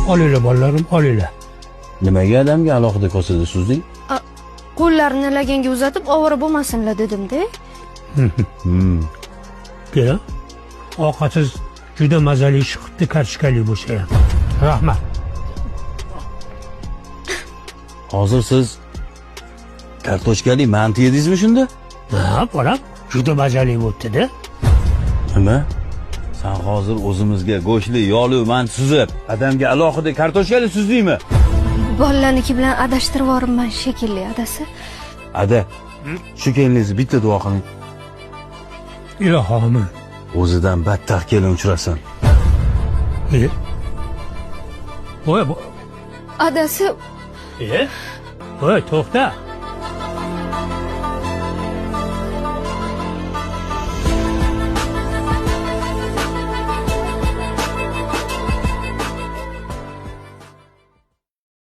Olinglar bolalarim, olinglar. Nimaga adamga alohida kosada suzding? Qo'llarini laganga uzatib ovora bo'lmasinlar dedim-da. Kela. Ovqatsiz juda mazali chiqibdi, kartoshkali bo'lsa ham. Rahmat. Hozir siz kartoshkali manti yedingizmi shunda? Ha, bolam, juda mazali bo'libdi-da. Nima? Sen hozir o'zimizga go'shtli, yog'li manti suzib, adamga alohida kartoshkali suzdingmi? Bolalarniki bilan adashtirib yuboribman shekilli adasi. Ada, shu keliningizni bitta duo qiling. Ilohim. O'zidan battar kelin uchrasin. Voy, Adasi, voy, to'xta.